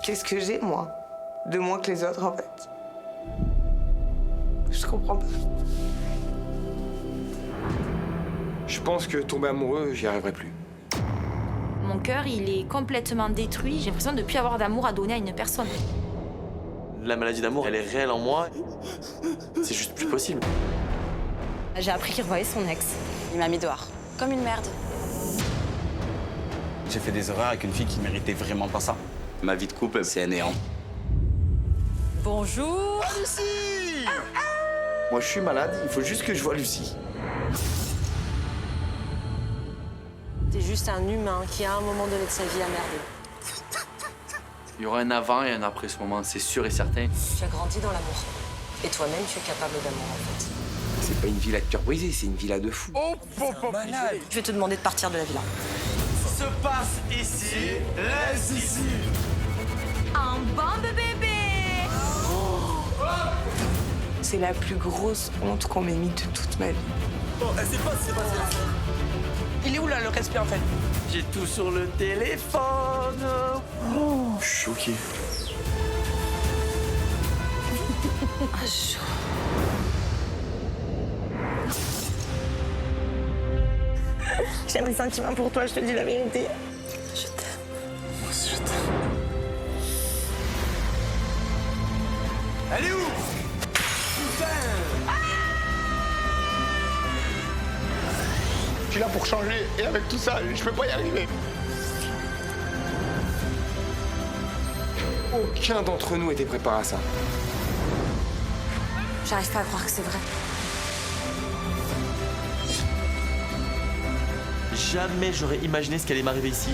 Qu'est-ce que j'ai, moi? De moins que les autres, en fait. Je comprends pas. Je pense que tomber amoureux, j'y arriverai plus. Mon cœur, il est complètement détruit. J'ai l'impression de ne plus avoir d'amour à donner à une personne. La maladie d'amour, elle est réelle en moi. C'est juste plus possible. J'ai appris qu'il revoyait son ex. Il m'a mis dehors. Comme une merde. J'ai fait des erreurs avec une fille qui méritait vraiment pas ça. Ma vie de couple, c'est un néant. Bonjour. Ah, Lucie! Moi, je suis malade, il faut juste que je voie Lucie. T'es juste un humain qui, à un moment donné de sa vie, a merdé. Il y aura un avant et un après ce moment, c'est sûr et certain. Tu as grandi dans l'amour. Et toi-même, tu es capable d'amour, en fait. C'est pas une villa de cœur brisé, c'est une villa de fou. Je vais te demander de partir de la villa. Se passe ici, reste ici. Un bon bébé. C'est la plus grosse honte qu'on m'ait mis de toute ma vie. Il est où là le respect en fait? J'ai tout sur le téléphone. Je suis choqué. J'ai un sentiment pour toi, je te dis la vérité. Je t'aime. Moi aussi, je t'aime. Elle est où? Je suis là pour changer, et avec tout ça, je peux pas y arriver. Aucun d'entre nous était préparé à ça. J'arrive pas à croire que c'est vrai. Jamais j'aurais imaginé ce qui allait m'arriver ici.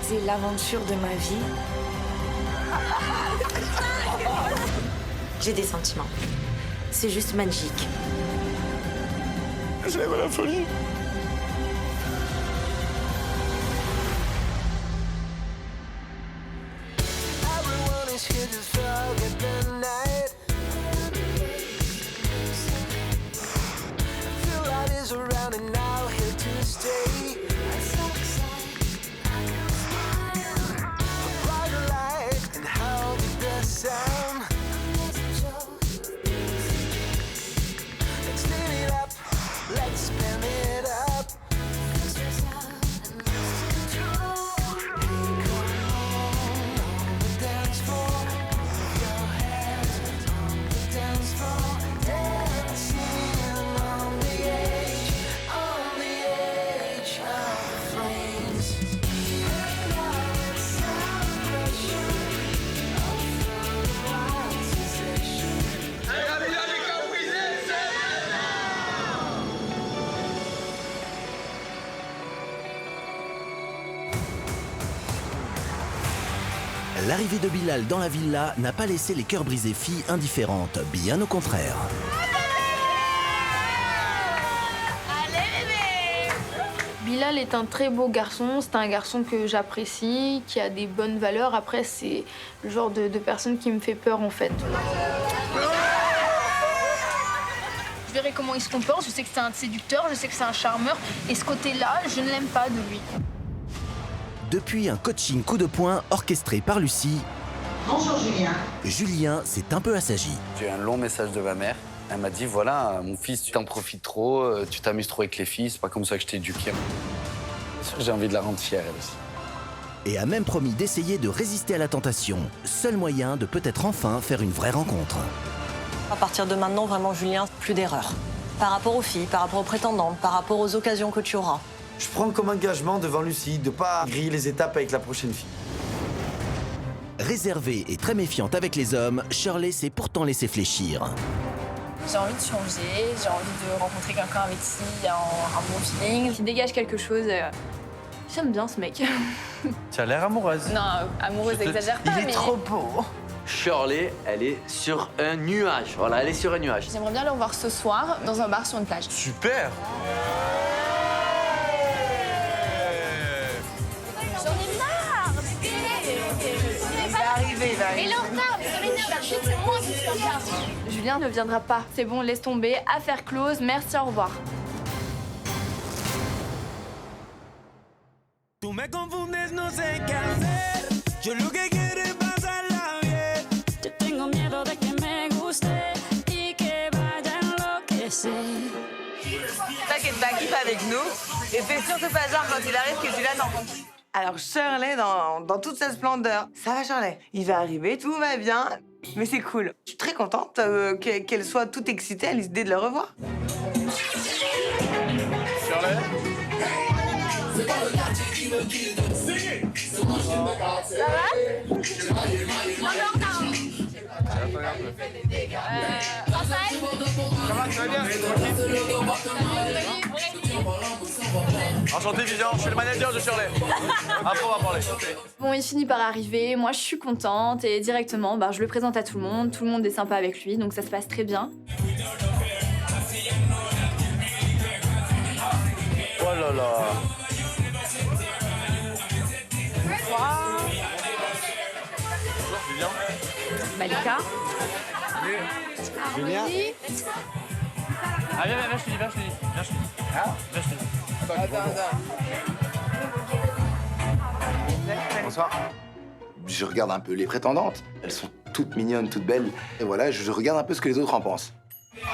C'est l'aventure de ma vie. J'ai des sentiments. C'est juste magique. Je l'aime à la folie. L'arrivée de Bilal dans la villa n'a pas laissé les cœurs brisés filles indifférentes, bien au contraire. Bilal est un très beau garçon, c'est un garçon que j'apprécie, qui a des bonnes valeurs. Après, c'est le genre de personne qui me fait peur en fait. Je verrai comment il se comporte, je sais que c'est un séducteur, je sais que c'est un charmeur. Et ce côté-là, je ne l'aime pas de lui. Depuis un coaching coup de poing orchestré par Lucie, Bonjour Julien. Julien s'est un peu assagi. J'ai eu un long message de ma mère. Elle m'a dit, voilà, mon fils, tu t'en profites trop, tu t'amuses trop avec les filles, c'est pas comme ça que je t'ai éduqué. C'est sûr que j'ai envie de la rendre fière, elle aussi. Et a même promis d'essayer de résister à la tentation. Seul moyen de peut-être enfin faire une vraie rencontre. À partir de maintenant, vraiment, Julien, plus d'erreurs. Par rapport aux filles, par rapport aux prétendants, par rapport aux occasions que tu auras. Je prends comme engagement devant Lucie de pas griller les étapes avec la prochaine fille. Réservée et très méfiante avec les hommes, Shirley s'est pourtant laissé fléchir. J'ai envie de changer, j'ai envie de rencontrer quelqu'un avec qui il y a un bon feeling, qui dégage quelque chose. J'aime bien ce mec. Tu as l'air amoureuse. Non, amoureuse, exagère pas, mais... beau. Shirley, elle est sur un nuage. Voilà, elle est sur un nuage. J'aimerais bien le revoir ce soir dans un bar sur une plage. Super. J'en ai marre, il va arriver. Mais il est en retard, mais ça m'énerve, la chute, c'est moi qui suis en retard. Julien ne viendra pas. C'est bon, laisse tomber. Affaire close, merci, au revoir. Tú me confundes, no sé qué hacer. Yo lo que quiero es pasarla bien. Yo tengo miedo de que me guste y que vaya a enloquecer. T'inquiète pas, kiffe avec nous. Et fais surtout pas genre quand il arrive que Julien n'entend plus. Alors Shirley, dans toute sa splendeur. Ça va Shirley? Il va arriver, tout va bien. Mais c'est cool. Je suis très contente qu'elle soit toute excitée à l'idée de le revoir. Shirley? Ça va? Enchanté, Vivian, je suis le manager de Shirley. Après, on va parler. Bon, il finit par arriver, moi je suis contente et directement, je le présente à tout le monde est sympa avec lui, donc ça se passe très bien. Oh là là. Vivian. Malika. Julien. Ah, viens, je te dis. Bonsoir. Je regarde un peu les prétendantes. Elles sont toutes mignonnes, toutes belles. Et voilà, je regarde un peu ce que les autres en pensent.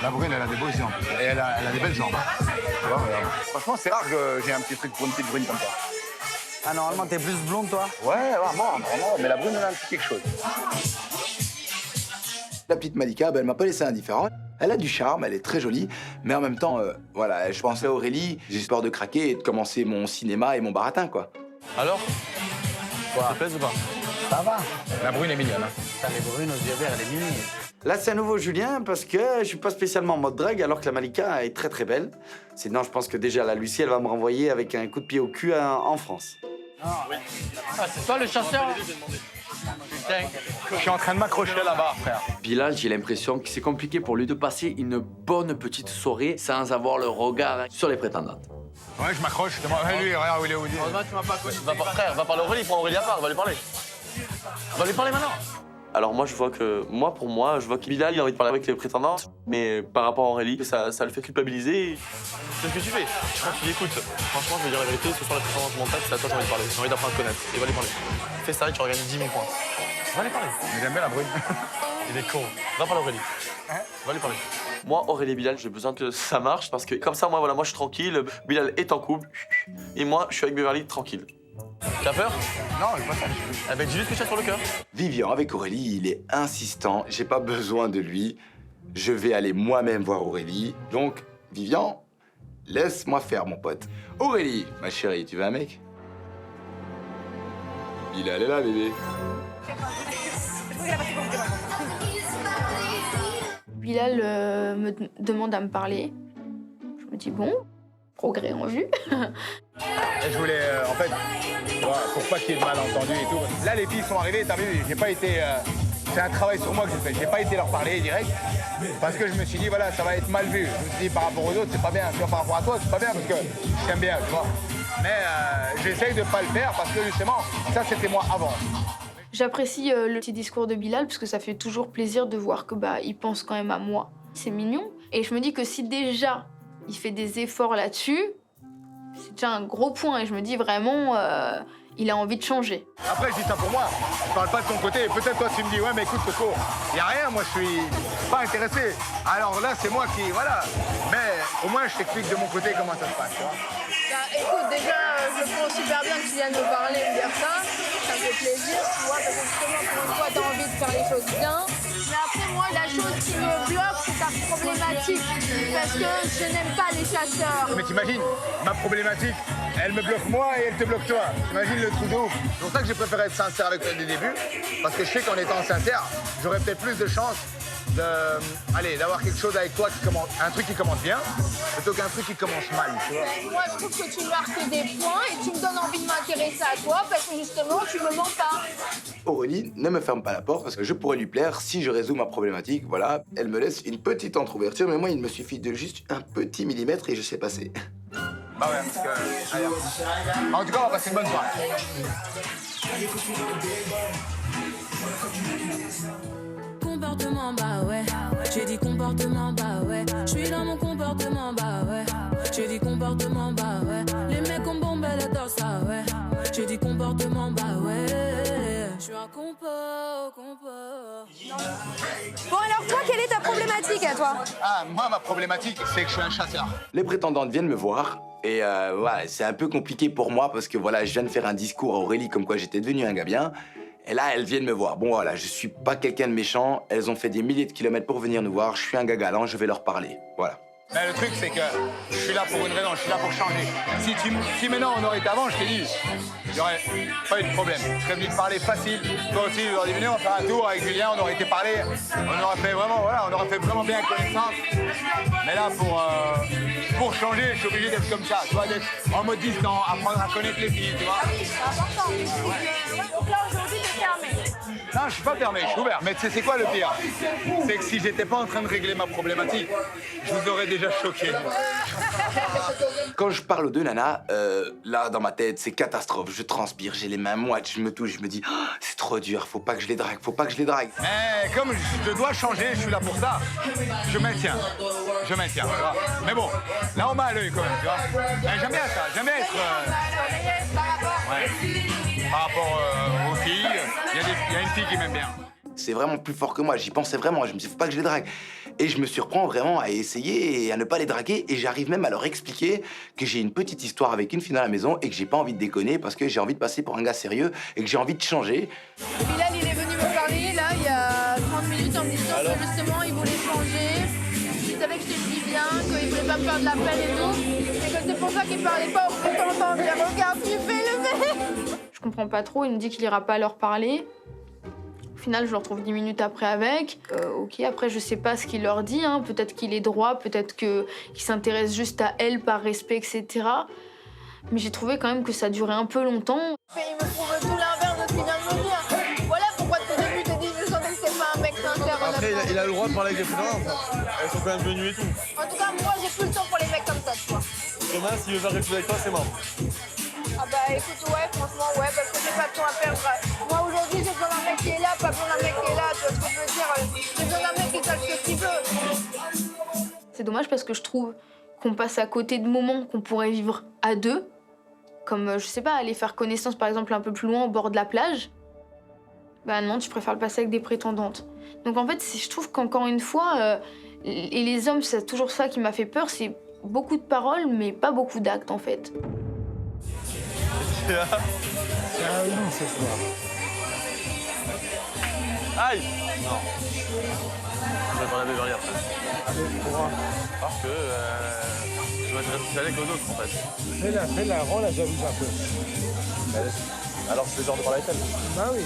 La brune, elle a des beaux jambes. Et elle a des belles jambes. Tu vois, regarde. Franchement, c'est rare que j'ai un petit truc pour une petite brune comme ça. Ah, normalement, t'es plus blonde, toi? Ouais, vraiment. Mais la brune, elle a un petit quelque chose. La petite Malika, elle m'a pas laissé indifférent. Elle a du charme, elle est très jolie, mais en même temps, voilà, je pensais à Aurélie, j'ai peur de craquer et de commencer mon cinéma et mon baratin, quoi. Alors? Ça te plaise ou pas? Ça va. La brune est mignonne, hein. T'as les brunes aux yeux verts, elle est mignonne. Là, c'est un nouveau Julien parce que je suis pas spécialement en mode drague alors que la Malika est très très belle. Sinon, je pense que déjà la Lucie, elle va me renvoyer avec un coup de pied au cul en France. Ah, c'est toi le chasseur? Je suis en train de m'accrocher là-bas, frère. Bilal, j'ai l'impression que c'est compliqué pour lui de passer une bonne petite soirée sans avoir le regard sur les prétendantes. Ouais, je m'accroche. Lui, regarde où il est. Heureusement que tu m'as pas connu. Frère, va parler à Aurélie, prends Aurélie à part, va lui parler. Va lui parler maintenant. Alors moi, je vois que Bilal, il a envie de parler avec les prétendantes, mais par rapport à Aurélie, ça le fait culpabiliser. C'est ce que tu fais. Je crois que tu l'écoutes. Franchement, je vais dire la vérité, ce soir, la prétendante mentale, c'est à toi que j'ai envie de parler. J'ai envie d'apprendre à te connaître. Et va lui parler. Fais ça et tu regagnes 10 000 points. Va lui parler. Mais j'aime bien la brune. Il est con. Va parler à Aurélie. Va lui parler. Moi, Aurélie et Bilal, j'ai besoin que ça marche parce que comme ça, moi, je suis tranquille. Bilal est en couple. Et moi, je suis avec Beverly tranquille. T'as peur? Non, je pas ça. Eh ben, dis-lui ce que tu as sur le cœur. Vivian, avec Aurélie, il est insistant. J'ai pas besoin de lui. Je vais aller moi-même voir Aurélie. Donc, Vivian, laisse-moi faire, mon pote. Aurélie, ma chérie, tu veux un mec? Bilal est là, bébé. Bilal me demande à me parler. Je me dis bon, progrès en vue. Et je voulais, en fait, pour pas qu'il y ait de malentendus et tout. Là, les filles sont arrivées, t'as vu, j'ai pas été... c'est un travail sur moi que j'ai fait. J'ai pas été leur parler direct parce que je me suis dit, voilà, ça va être mal vu. Je me suis dit, par rapport aux autres, c'est pas bien. Tu vois, par rapport à toi, c'est pas bien parce que je t'aime bien, tu vois. Mais j'essaye de pas le faire parce que justement, ça, c'était moi avant. J'apprécie le petit discours de Bilal parce que ça fait toujours plaisir de voir que il pense quand même à moi. C'est mignon. Et je me dis que si déjà il fait des efforts là-dessus, c'est déjà un gros point. Et je me dis vraiment, il a envie de changer. Après, je dis ça pour moi. Je parle pas de ton côté. Peut-être toi, tu me dis, ouais, mais écoute, Coco, y a rien. Moi, je suis pas intéressé. Alors là, c'est moi qui, voilà. Mais au moins, je t'explique de mon côté comment ça se passe, tu vois. Écoute, déjà, je prends super bien que tu viennes nous parler et me dire ça. Ça me fait plaisir, tu vois, parce que justement, pour une fois, t'as envie de faire les choses bien. Mais après, moi, la chose qui me bloque, c'est ta problématique. Parce que je n'aime pas les chasseurs. Mais t'imagines, ma problématique, elle me bloque moi et elle te bloque toi. T'imagines le trou de ouf. C'est pour ça que j'ai préféré être sincère avec toi dès le début. Parce que je sais qu'en étant sincère, j'aurais peut-être plus de chance d'avoir quelque chose avec toi, un truc qui commence bien, plutôt qu'un truc qui commence mal, tu vois. Moi, je trouve que tu marques des points et tu me donnes envie de m'intéresser à toi parce que justement, tu me mens pas. Aurélie, ne me ferme pas la porte parce que je pourrais lui plaire si je résous ma problématique. Voilà, elle me laisse une petite entroverture, mais moi, il me suffit de juste un petit millimètre et je sais passer. Bah ouais, parce que... Allez, en tout cas, on va passer une bonne soirée. Comportement, bah ouais. J'ai dit comportement, bah ouais. Je suis dans mon comportement, bah ouais. J'ai dit comportement, bah ouais. Les mecs ont bombé, elle adore ça, ouais. J'ai du comportement, bah ouais. Je suis un compo. Bon alors toi, quelle est ta problématique à toi? Ah, moi, ma problématique, c'est que je suis un chasseur. Les prétendantes viennent me voir et voilà, c'est un peu compliqué pour moi parce que voilà, je viens de faire un discours à Aurélie comme quoi j'étais devenu un gars bien. Et là, elles viennent me voir. Bon, voilà, je suis pas quelqu'un de méchant. Elles ont fait des milliers de kilomètres pour venir nous voir. Je suis un gars galant, je vais leur parler. Voilà. Mais le truc, c'est que je suis là pour une raison, je suis là pour changer. Si maintenant on aurait été avant, je t'ai dit, il n'y aurait pas eu de problème. Je serais venu te parler facile. Toi aussi, tu aurais dit, venez, on va faire un tour avec Julien, on aurait été parlé. On aurait fait vraiment, voilà, on aurait fait vraiment bien connaissance. Mais là, pour changer, je suis obligé d'être comme ça, tu vois, d'être en mode distant, apprendre à connaître les filles, tu vois. Ah oui, c'est important. Donc là, aujourd'hui, t'es fermé. Non, je suis pas fermé, je suis ouvert. Mais tu sais, c'est quoi le pire? C'est que si j'étais pas en train de régler ma problématique, je vous aurais déjà choqué. Quand je parle aux deux nanas, là, dans ma tête, c'est catastrophe. Je transpire, j'ai les mains moites, je me touche, je me dis, oh, c'est trop dur, faut pas que je les drague, faut pas que je les drague. Mais comme je dois changer, je suis là pour ça. Je maintiens. Tu vois. Mais bon, là, on m'a à l'œil quand même, tu vois. Mais j'aime bien ça, j'aime bien être... Ouais. Par rapport aux filles, il y a une fille qui m'aime bien. C'est vraiment plus fort que moi, j'y pensais vraiment, je me dis, faut pas que je les drague. Et je me surprends vraiment à essayer et à ne pas les draguer, et j'arrive même à leur expliquer que j'ai une petite histoire avec une fille dans la maison et que j'ai pas envie de déconner parce que j'ai envie de passer pour un gars sérieux et que j'ai envie de changer. Bilal, il est venu me parler, là, il y a 30 minutes, en me disant que justement, il voulait changer. Il savait que j'étais si bien, qu'il voulait pas me faire de la peine et tout. Et que c'est pour ça qu'il parlait pas aux prétendants. Mais regarde, tu fais le mec. Je comprends pas trop, il me dit qu'il ira pas leur parler. Au final, je le retrouve 10 minutes après avec. Ok, après, je sais pas ce qu'il leur dit. Hein. Peut-être qu'il est droit, peut-être qu'il s'intéresse juste à elle par respect, etc. Mais j'ai trouvé quand même que ça durait un peu longtemps. Il me prouve tout l'inverse de ce qu'il vient de me dire. Voilà pourquoi tout début, t'es dit, je sentais que c'est pas un mec sincère. Après, il a le droit de parler avec des prétendantes. Elles sont quand même venues et tout. En tout cas, moi, j'ai plus le temps pour les mecs comme ça, tu vois. Demain, s'il veut faire quelque chose avec toi, c'est mort. Ah bah écoute, ouais, franchement, ouais, parce que j'ai pas de temps à perdre. Moi, aujourd'hui, j'ai besoin d'un mec qui est là, pas besoin d'un mec qui est là, tu vois ce que je veux dire. J'ai besoin d'un mec qui sache ce qu'il veut. C'est dommage parce que je trouve qu'on passe à côté de moments qu'on pourrait vivre à deux. Comme, je sais pas, aller faire connaissance, par exemple, un peu plus loin, au bord de la plage. Bah non, tu préfères le passer avec des prétendantes. Donc en fait, je trouve qu'encore une fois, et les hommes, c'est toujours ça qui m'a fait peur, c'est beaucoup de paroles, mais pas beaucoup d'actes, en fait. C'est un loup ce soir. Aïe! Non. Je vais parler à Beverly après. Pourquoi? Parce que je m'intéresse plus à elle qu'aux autres en fait. Fais-la, rends-la jalouse un peu. Alors c'est le genre de parler avec elle? Bah oui.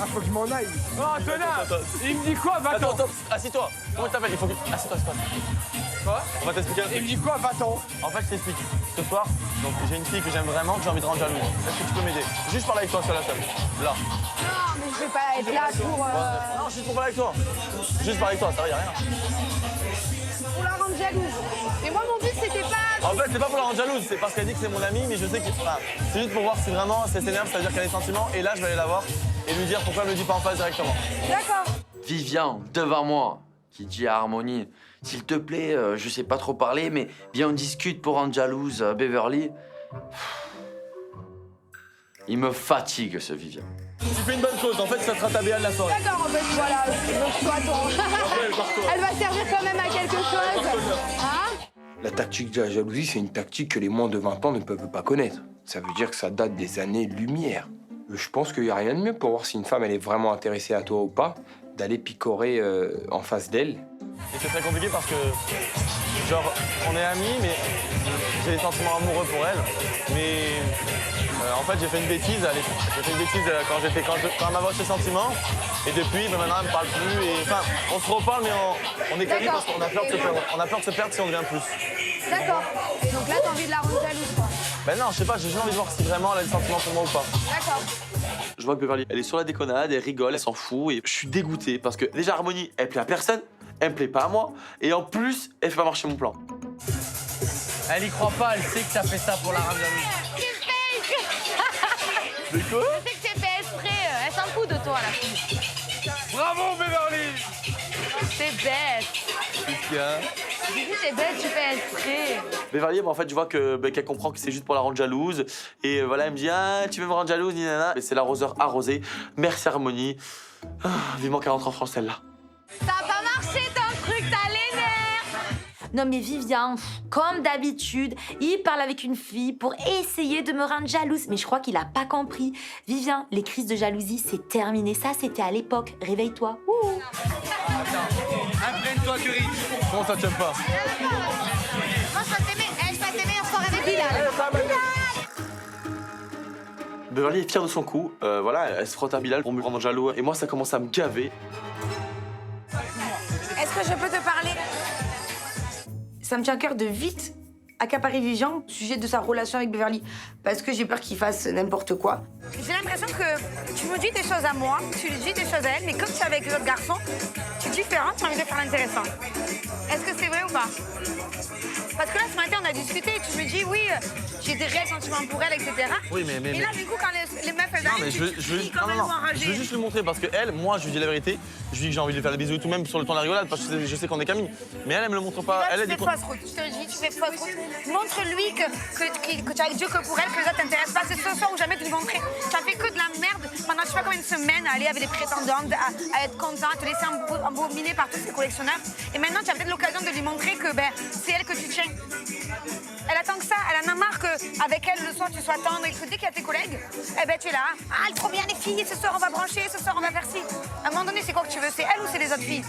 Ah, faut que je m'en aille. Oh, Antonin, il me dit quoi, va-t'en? Attends, assis-toi. Comment tu t'appelles? Il faut que... Assis-toi. Quoi? On va t'expliquer un truc. Il me dit quoi, va-t'en? En fait, je t'explique. Ce soir, donc j'ai une fille que j'aime vraiment, que j'ai envie de rendre jalouse. Est-ce que tu peux m'aider? Juste parler avec toi, seul à seul. Là. Non, mais je vais pas être là pour... Non, juste pour parler avec toi. Juste parler avec toi, ça va, y'a rien. Pour la rendre jalouse. Mais moi, mon but, c'était pas... En fait, c'est pas pour la rendre jalouse, c'est parce qu'elle dit que c'est mon amie, mais je sais que... Enfin, c'est juste pour voir si vraiment ça s'énerve, ça veut dire qu'elle a des sentiments, et là, je vais aller la voir et lui dire pourquoi elle me le dit pas en face directement. D'accord. Vivian, devant moi, qui dit à Harmonie, s'il te plaît, je sais pas trop parler, mais viens on discute pour rendre jalouse Beverly. Il me fatigue, ce Vivian. Tu fais une bonne chose, en fait, ça sera ta BA de la soirée. D'accord, en fait, voilà. Donc, toi, elle va servir quand même à quelque chose. Hein? La tactique de la jalousie, c'est une tactique que les moins de 20 ans ne peuvent pas connaître. Ça veut dire que ça date des années-lumière. Je pense qu'il n'y a rien de mieux pour voir si une femme elle est vraiment intéressée à toi ou pas, d'aller picorer en face d'elle. Et c'est très compliqué parce que, genre, on est amis, mais j'ai des sentiments amoureux pour elle. Mais en fait, j'ai fait une bêtise quand elle m'a vendu ses sentiments. Et depuis, maintenant, elle me parle plus. Et enfin, on se reparle, mais on est calés parce qu'on a peur de se perdre. On a peur de se perdre si on devient plus. D'accord. Et donc là, t'as envie de la rendre jalouse, quoi. Ben non, je sais pas, j'ai juste envie de voir si vraiment elle a des sentiments pour moi ou pas. D'accord. Je vois que Beverly, elle est sur la déconnade, elle rigole, elle s'en fout. Et je suis dégoûté parce que déjà, Harmonie, elle plaît à personne, elle me plaît pas à moi. Et en plus, elle fait pas marcher mon plan. Elle y croit pas, elle sait que t'as fait ça pour la rendre jalouse. Mais quoi? Je sais que c'est fait exprès, elle s'en fout de toi, la fille. Bravo, Beverly! C'est bête. Qu'est-ce qu'il y a? Vivi, t'es bête, tu fais exprès. Beverly, bah, en fait, je vois que qu'elle comprend que c'est juste pour la rendre jalouse. Et voilà, elle me dit ah, tu veux me rendre jalouse, nana. Et c'est l'arroseur arrosé. Merci Harmonie. Ah, vivement qu'elle rentre en France, celle-là. Ça a pas marché ton truc, t'as les nerfs. Non mais Vivian, comme d'habitude, il parle avec une fille pour essayer de me rendre jalouse. Mais je crois qu'il a pas compris. Vivian, les crises de jalousie, c'est terminé. Ça, c'était à l'époque. Réveille-toi. Ouh. Imprègne-toi du rythme. Comment ça, t'aimes pas? Moi, je vais t'aimer en soirée avec Bilal. Beverly est fière de son coup. Voilà, elle se frotte à Bilal pour me rendre jaloux. Et moi, ça commence à me gaver. Est-ce que je peux te parler? Ça me tient à cœur de vite accaparer Vivian au sujet de sa relation avec Beverly. Parce que j'ai peur qu'il fasse n'importe quoi. J'ai l'impression que tu me dis des choses à moi, tu lui dis des choses à elle, mais comme tu es avec les autres garçons, tu es différent, tu as envie de faire l'intéressant. Est-ce que c'est vrai ou pas? Parce que là, ce matin, on a discuté et tu me dis, oui, j'ai des réels sentiments pour elle, etc. Oui, mais Et là, du coup, quand les meufs, elles non, mais arrivent, je veux juste lui montrer parce que elle, moi, je lui dis la vérité. Je lui dis que j'ai envie de lui faire des bisous et tout, même sur le temps de la rigolade, parce que je sais qu'on est qu'amis. Mais elle me le montre pas. Elle, tu fais fausse route, je te le dis, tu fais fausse route. Montre-lui que tu as avec Dieu que pour elle, que les autres t'intéressent pas. C'est ce soir où jamais tu lui montrer. Tu as fait que de la merde pendant je sais pas combien de semaines à aller avec les prétendantes, à être content, à te laisser embobiner par tous ces collectionneurs. Et maintenant, tu as peut-être l'occasion de lui montrer que c'est elle que tu tiens. Elle attend que ça, elle en a marre qu'avec elle, le soir, tu sois tendre et que dès qu'il y a tes collègues, eh ben, tu es là. Ah, trop bien les filles, ce soir, on va brancher, ce soir, on va faire ci. À un moment donné, c'est quoi que tu veux? C'est elle ou c'est les autres filles?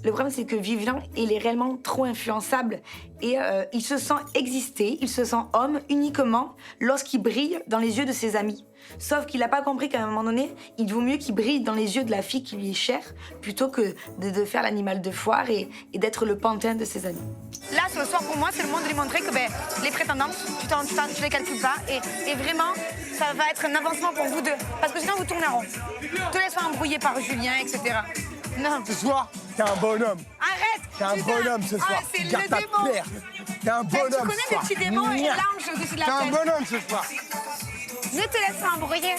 Le problème, c'est que Vivian, il est réellement trop influençable et il se sent exister, il se sent homme uniquement lorsqu'il brille dans les yeux de ses amis. Sauf qu'il n'a pas compris qu'à un moment donné, il vaut mieux qu'il brille dans les yeux de la fille qui lui est chère plutôt que de faire l'animal de foire et d'être le pantin de ses amis. Là, ce soir, pour moi, c'est le moment de lui montrer que les prétendantes, tu les calcules pas et vraiment, ça va être un avancement pour vous deux. Parce que sinon, vous tournez en rond. Te laisse pas embrouiller par Julien, etc. Non. Ce soir, t'es un bonhomme. Arrête. T'es un bonhomme ce soir. C'est le Garde ta démon. plaire. T'es un bonhomme Tu connais ce les soir. petits démons et l'ange au-dessus de la T'es un tête. bonhomme ce soir. Ne te laisse pas embrouiller.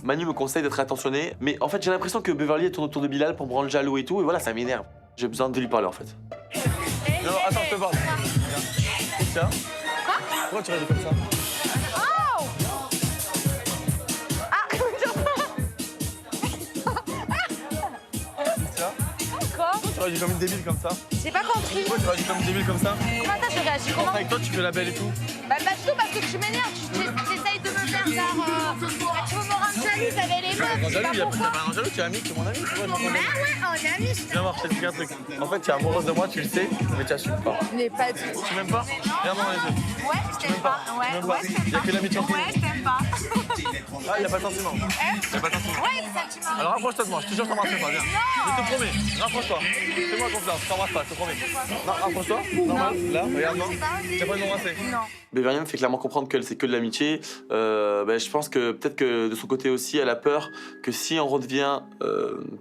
Manu me conseille d'être attentionné, mais en fait, j'ai l'impression que Beverly tourne autour de Bilal pour me rendre jaloux et tout, et voilà, ça m'énerve. J'ai besoin de lui parler en fait. Non, attends, je te parle. Tiens. Quoi? Pourquoi tu réagis comme ça? Oh! Ah, quoi? Tu réagis comme une débile comme ça? J'ai pas compris. Pourquoi tu réagis comme une débile comme ça? Comment ça, je réagis comment? Avec toi, tu fais la belle et tout. Bah, du tout parce que tu m'énerves. Tu essayes de me faire genre. Tu veux me rendre jalouse avec les meufs. Je sais pas pourquoi. Jaloux, tu es ami, tu es mon ami. Tu vois, Bah ouais, on est amis. viens voir, je t'explique un truc. En fait, tu es amoureuse de moi, tu le sais, mais tu assumes pas. Mais pas du tout. Tu m'aimes pas? Viens voir les yeux. Ouais, je t'aime pas. Tu m'aimes Ouais, pas? je t'aime Il y a que l'amitié entre nous. Ouais, je t'aime pas. Ah, il n'y a pas de sentiment. Il y a pas de sentiment. Ouais, le sentiment. Alors rapproche-toi de moi, je te jure, je t'embrasserai pas, viens. Je te promets, rapproche-toi. Fais-moi confiance, je t'embrasse pas, je te promets. Non, rapproche-toi, normal, là, regarde-moi. Tu vas pas m'embrasser? Non. Beverly me fait clairement comprendre que c'est que de l'amitié. Je pense que peut-être que de son côté aussi, elle a peur que si on redevient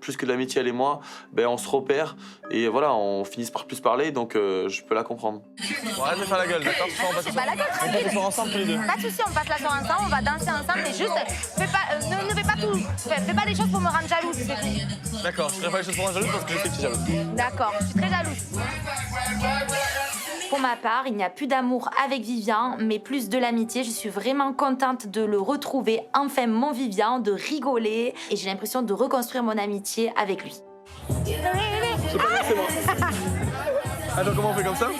plus que de l'amitié, elle et moi, on se repère et voilà, on finisse par plus parler, donc je peux la comprendre. Bon, arrête de faire la gueule, d'accord? On passe C'est pas la gueule, on passe le soir ensemble tous les deux. Pas de soucis, on passe la soirée ensemble, on va danser ensemble, mais juste, ne fais pas tout. Fais pas des choses pour me rendre jalouse, c'est tout. D'accord, je ferai pas les choses pour un jaloux parce que je sais que tu es jalouse. D'accord, je suis très jalouse. Pour ma part, il n'y a plus d'amour avec Vivian, mais plus de l'amitié. Je suis vraiment contente de le retrouver, enfin mon Vivian, de rigoler. Et j'ai l'impression de reconstruire mon amitié avec lui. C'est pas forcément. Attends, comment on fait comme ça?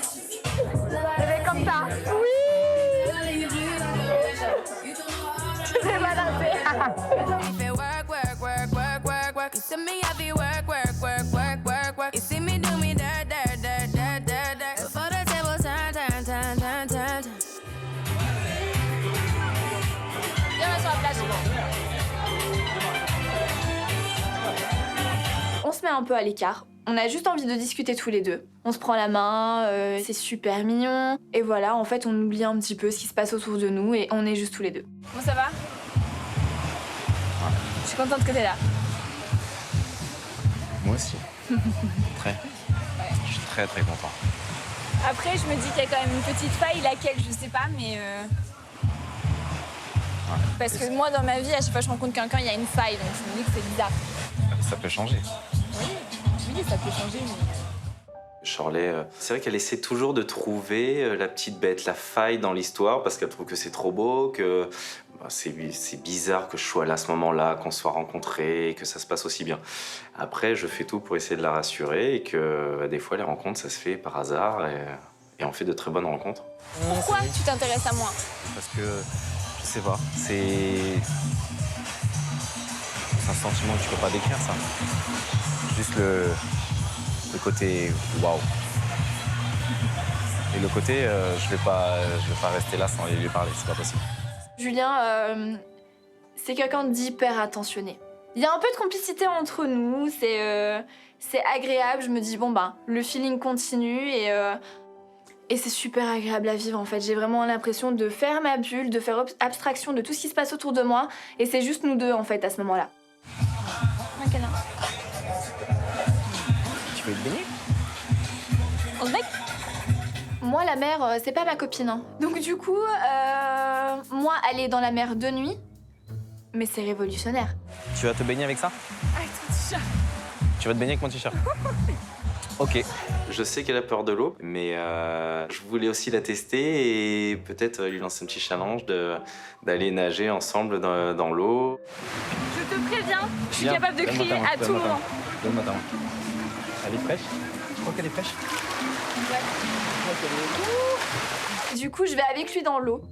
Je vais comme ça. Oui. Je vais balancer. On se met un peu à l'écart. On a juste envie de discuter tous les deux. On se prend la main, c'est super mignon. Et voilà, en fait, on oublie un petit peu ce qui se passe autour de nous et on est juste tous les deux. Bon, ça va? Je suis contente que t'es là. Moi aussi. Très. Je suis très très content. Après, je me dis qu'il y a quand même une petite faille, laquelle je sais pas, mais. Parce que moi, dans ma vie, à chaque fois que je rencontre quelqu'un, il y a une faille, donc je me dis que c'est bizarre. Ça peut changer. Oui, ça peut changer, mais. Shirley, c'est vrai qu'elle essaie toujours de trouver la petite bête, la faille dans l'histoire, parce qu'elle trouve que c'est trop beau, que c'est bizarre que je sois là à ce moment-là, qu'on soit rencontrés, et que ça se passe aussi bien. Après, je fais tout pour essayer de la rassurer, et que des fois, les rencontres, ça se fait par hasard, et on fait de très bonnes rencontres. Pourquoi tu t'intéresses à moi? Parce que, je sais pas, c'est un sentiment que tu peux pas décrire, ça. Juste le côté waouh. Et le côté, je vais pas rester là sans lui parler, c'est pas possible. Julien, c'est quelqu'un d'hyper attentionné. Il y a un peu de complicité entre nous, c'est agréable. Je me dis, bon ben, le feeling continue et c'est super agréable à vivre en fait. J'ai vraiment l'impression de faire ma bulle, de faire abstraction de tout ce qui se passe autour de moi et c'est juste nous deux en fait à ce moment-là. Un câlin. Tu veux te baigner? On se baigne? Moi, la mer, c'est pas ma copine. Hein. Donc du coup, moi, aller dans la mer de nuit, mais c'est révolutionnaire. Tu vas te baigner avec ça? Avec ton t-shirt. Tu vas te baigner avec mon t-shirt? Ok. Je sais qu'elle a peur de l'eau, mais je voulais aussi la tester et peut-être lui lancer un petit challenge d'aller nager ensemble dans l'eau. Je te préviens, je suis capable de crier à tout moment. Donne-moi ta main. Elle est fraîche? Je crois qu'elle est fraîche. Du coup, je vais avec lui dans l'eau.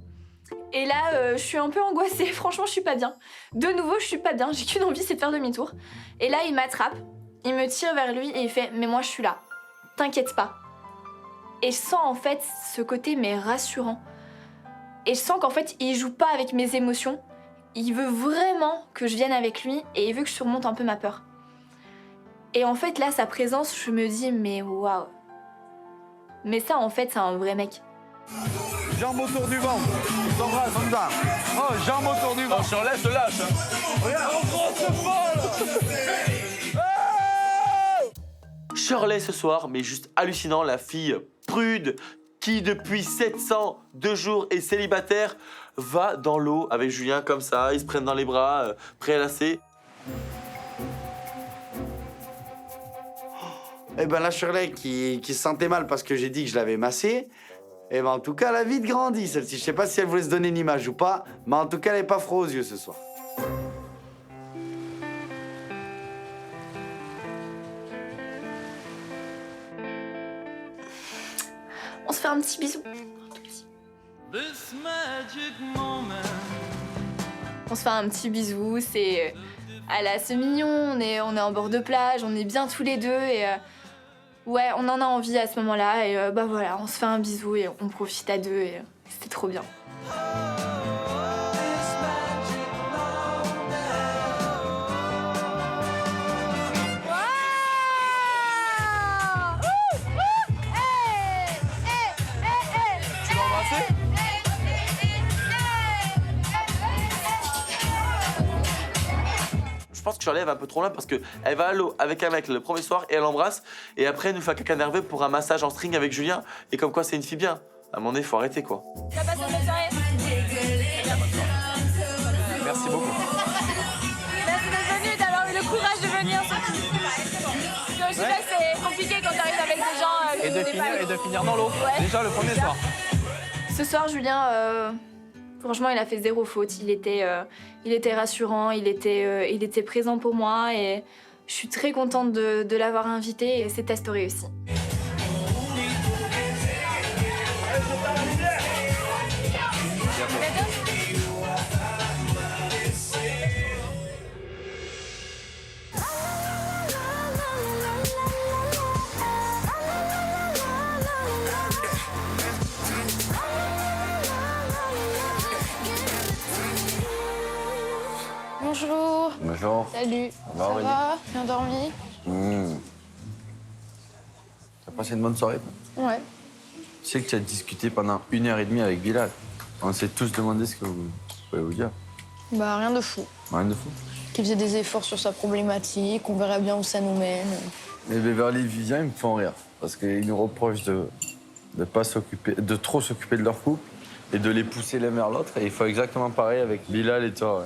Et là, je suis un peu angoissée. Franchement, je suis pas bien. De nouveau, je suis pas bien. J'ai qu'une envie, c'est de faire demi-tour. Et là, il m'attrape. Il me tire vers lui et il fait « Mais moi, je suis là. T'inquiète pas. » Et je sens en fait ce côté mais rassurant. Et je sens qu'en fait, il joue pas avec mes émotions. Il veut vraiment que je vienne avec lui et il veut que je surmonte un peu ma peur. Et en fait, là, sa présence, je me dis « Mais waouh. » Mais ça, en fait, c'est un vrai mec. Jambes autour du ventre. On s'embrasse comme ça. Oh, jambes autour du ventre. Shirley se lâche. Regarde, on prend ce folle. Shirley ce soir, mais juste hallucinant, la fille prude qui depuis 702 jours est célibataire, va dans l'eau avec Julien comme ça, ils se prennent dans les bras, prélassés. Eh ben la Shirley qui se sentait mal parce que j'ai dit que je l'avais massée, eh ben en tout cas elle a vite grandi celle-ci. Je sais pas si elle voulait se donner une image ou pas, mais en tout cas elle est pas froid aux yeux ce soir. On se fait un petit bisou. On se fait un petit bisou, c'est mignon, on est en bord de plage, on est bien tous les deux et ouais, on en a envie à ce moment-là et bah voilà, on se fait un bisou et on profite à deux et c'était trop bien. Je pense que Shirley va un peu trop loin parce qu'elle va à l'eau avec un mec le premier soir et elle l'embrasse et après elle nous fait un caca nerveux pour un massage en string avec Julien et comme quoi c'est une fille bien. À un moment donné, il faut arrêter quoi. T'as passé une bonne soirée? Merci beaucoup. Merci d'être venu et d'avoir eu le courage de venir surtout. Je sais que c'est compliqué quand t'arrives avec des gens Et de finir dans l'eau. Ouais. Déjà le premier soir. Ce soir, Julien, franchement, il a fait zéro faute. Il était rassurant, il était présent pour moi et je suis très contente de l'avoir invité et c'est ta story aussi. Bonjour. Bonjour. Salut. Ça Ça va? Bien dormi? T'as passé une bonne soirée? Ouais. Tu sais que tu as discuté pendant 1h30 avec Bilal. On s'est tous demandé ce que vous pouvez vous dire. Bah rien de fou. Rien de fou. Qui faisait des efforts sur sa problématique, on verra bien où ça nous mène. Les Beverly et Vivien, ils me font rire. Parce qu'ils nous reprochent de trop s'occuper de leur couple et de les pousser l'un vers l'autre. Et il faut exactement pareil avec Bilal et toi. Ouais.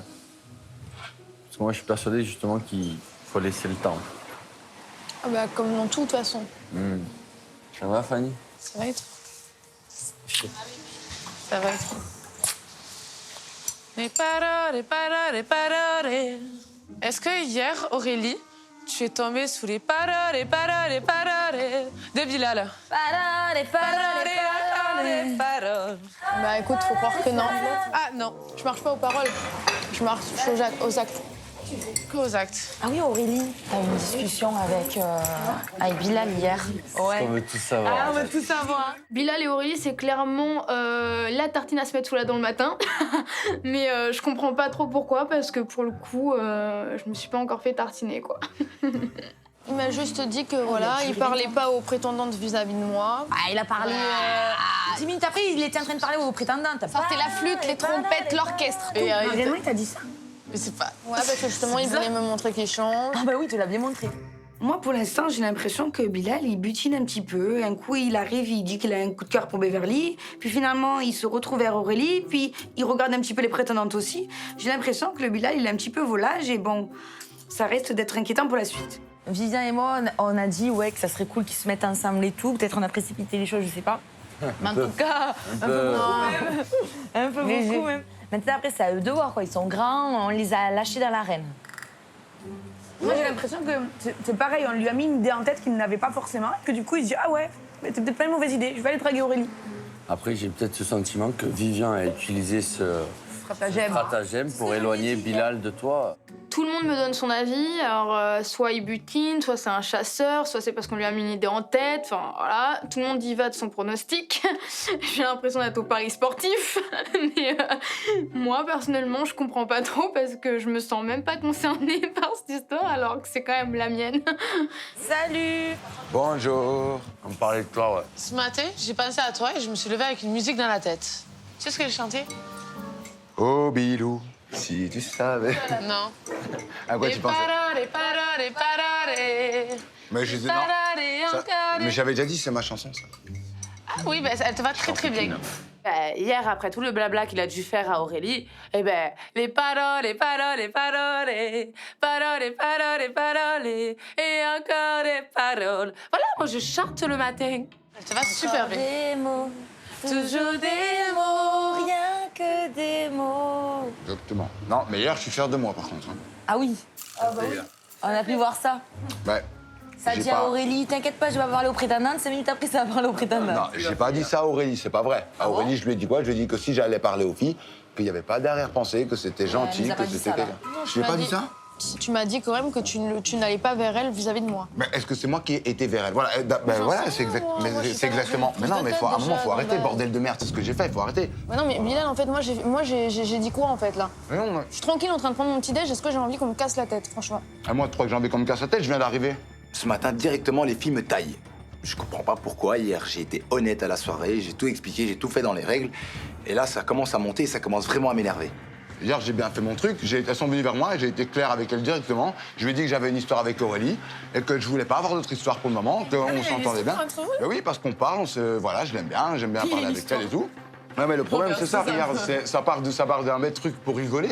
Parce que moi, je suis persuadé justement qu'il faut laisser le temps. Ah bah comme dans tout, de toute façon. Ça va, Fanny? Ça va et toi? Ça va et toi? Les paroles. Est-ce que hier, Aurélie, tu es tombée sous les paroles de Bilal? Paroles. Bah écoute, faut croire que non. Ah non, Je marche pas aux paroles, je marche aux actes. qu'aux actes. Ah oui, Aurélie, t'as eu une discussion avec Bilal hier. On veut tout savoir. Ah, on veut tout savoir. Bilal et Aurélie, c'est clairement la tartine à se mettre sous la dent le matin. Mais je comprends pas trop pourquoi, parce que pour le coup, je me suis pas encore fait tartiner, quoi. Il m'a juste dit que voilà, il parlait pas aux prétendantes vis-à-vis de moi. Ah, il a parlé 10 minutes après, il était en train de parler aux prétendantes. Sortez la flûte, les trompettes, l'orchestre. Et Vraiment, il t'a dit ça? mais c'est pas. Ouais, parce que justement, il voulait me montrer qu'il change. Ah bah oui, tu l'as bien montré. Moi, pour l'instant, j'ai l'impression que Bilal, il butine un petit peu. Un coup, il arrive, il dit qu'il a un coup de cœur pour Beverly. Puis finalement, il se retrouve vers Aurélie. Puis il regarde un petit peu les prétendantes aussi. J'ai l'impression que le Bilal, il est un petit peu volage. Et bon, ça reste d'être inquiétant pour la suite. Vivian et moi, on a dit ouais, que ça serait cool qu'ils se mettent ensemble et tout. Peut-être on a précipité les choses, je sais pas. Mais en tout cas, un peu beaucoup même. Maintenant, après, c'est à eux de voir, quoi. Ils sont grands, on les a lâchés dans l'arène. Moi, j'ai l'impression que c'est pareil. On lui a mis une idée en tête qu'il n'avait pas forcément. Et que du coup, il se dit, ah ouais, mais c'est peut-être pas une mauvaise idée. Je vais aller draguer Aurélie. Après, j'ai peut-être ce sentiment que Vivian a utilisé ce stratagème pour éloigner Bilal de toi. Tout le monde me donne son avis. Alors, soit il butine, soit c'est un chasseur, soit c'est parce qu'on lui a mis une idée en tête. Enfin, voilà. Tout le monde y va de son pronostic. J'ai l'impression d'être au pari sportif. Mais moi, personnellement, je comprends pas trop parce que je me sens même pas concernée par cette histoire alors que c'est quand même la mienne. Salut! Bonjour. On me parlait de toi, ouais. Ce matin, j'ai pensé à toi et je me suis levée avec une musique dans la tête. Tu sais ce que j'ai chanté? Oh, Bilou, si tu savais. Non. À quoi tu pensais? Mais je disais non. Mais j'avais déjà dit, c'est ma chanson, ça. Ah oui, bah, elle te va très très bien. Hier, après tout le blabla qu'il a dû faire à Aurélie, eh ben, les paroles, et encore des paroles. Voilà, moi je chante le matin. Elle te va super bien. Des mots, toujours des mots, rien que des mots. Exactement. Non, mais hier, je suis fier de moi, par contre. Ah oui. Ah bah oui. On a pu voir ça. Ouais. Ça J'ai dit pas- à Aurélie, t'inquiète pas, je vais parler aux prétendantes. 5 minutes après, ça va parler aux prétendantes. Non, j'ai pas dit ça à Aurélie, c'est pas vrai. À Aurélie, je lui ai dit quoi? Je lui ai dit que si j'allais parler aux filles, qu'il n'y avait pas d'arrière-pensée, que c'était gentil, nous a que pas dit c'était ça, là. quelqu'un. Non, Je lui ai pas dit ça? Tu m'as dit quand même que tu n'allais pas vers elle vis-à-vis de moi. Mais est-ce que c'est moi qui ai été vers elle? Voilà, ben J'en voilà, sais c'est rien, exact, moi. mais Moi, je suis c'est pas exactement. dans Mais une non, prise mais de faut, à un tête, moment, faut déjà, arrêter, bah. bordel de merde, c'est ce que j'ai fait, il faut arrêter. Bah non, mais Bilal, en fait, moi, j'ai dit quoi, en fait, là? Mais non, Je suis tranquille en train de prendre mon petit déj, est-ce que j'ai envie qu'on me casse la tête, franchement? moi, tu crois que j'ai envie qu'on me casse la tête? Je viens d'arriver. Ce matin, directement, les filles me taillent. Je comprends pas pourquoi. Hier, j'ai été honnête à la soirée, j'ai tout expliqué, j'ai tout fait dans les règles. Et là, ça commence à monter et ça commence vraiment à m'énerver. Hier, j'ai bien fait mon truc. Elles sont venues vers moi et j'ai été clair avec elles directement. Je lui ai dit que j'avais une histoire avec Aurélie et que je voulais pas avoir d'autre histoire pour le moment, qu'on s'entendait bien. Ben oui, parce qu'on parle, voilà, je l'aime bien, j'aime bien parler avec elle et tout. Ouais, mais le problème, c'est ça, regarde, ça part d'un bête truc pour rigoler.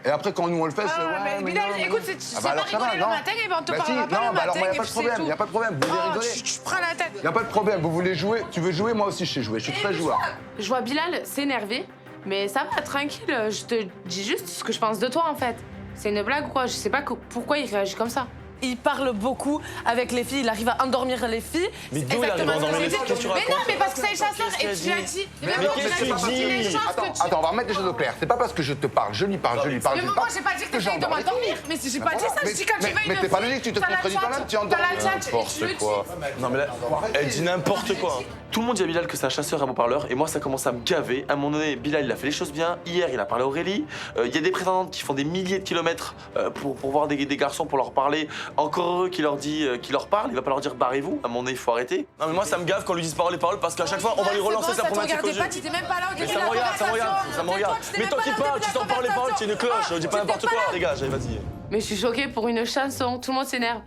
Et après, quand nous, on le fait, c'est... mais ouais, Bilal, non, mais écoute, non. si Ah ça va alors, ça rigoler va, le non. matin, et ben on te Bah si, parlera pas non, le bah alors, matin, moi, y a et pas de puis c'est problème, tout. y a pas de problème, vous voulez Oh, rigoler. tu prends la tête. Y a pas de problème, vous voulez jouer, tu veux jouer, moi aussi je sais jouer, je suis très joueur. Je vois Bilal s'énerver, mais ça va, tranquille. Je te dis juste ce que je pense de toi, en fait. C'est une blague ou quoi? Je sais pas pourquoi il réagit comme ça. Il parle beaucoup avec les filles, il arrive à endormir les filles. Mais d'où il arrive à endormir les filles? Qu'est-ce que tu Mais non, racontes? mais parce que c'est chasseur et tu l'as dit. Mais bon, qu'est-ce tu que as tu dit les dis? choses que tu... Attends, on va remettre les choses au clair. C'est pas parce que je te parle, je lui parle, je lui parle. Mais moi, j'ai pas dit que t'essayes de m'endormir. Mais j'ai pas dit ça, je dis quand tu vas Mais t'es pas logique, tu te contredis toi-même, tu endors. N'importe quoi. Non mais là, elle dit n'importe quoi. Tout le monde dit à Bilal que c'est un chasseur à beau parleur et moi ça commence à me gaver. À un moment donné, Bilal il a fait les choses bien. Hier il a parlé à Aurélie. Il y a des prétendantes qui font des milliers de kilomètres pour voir des garçons, pour leur parler. Encore heureux qu'il leur dit qu'il leur parle. Il va pas leur dire barrez-vous. À un moment donné il faut arrêter. Non mais moi ça me gave quand on lui dise parole les paroles parce qu'à chaque fois on va lui relancer sa problématique aux yeux. Tu t'es même pas là au Mais début ça de me la regarde, ça me regarde, ça me regarde. Mais toi qui parles, tu sens pas les paroles, tu es une cloche. Dis pas n'importe quoi. Dégage, allez vas-y. Mais je suis choquée pour une chanson, tout le monde s'énerve.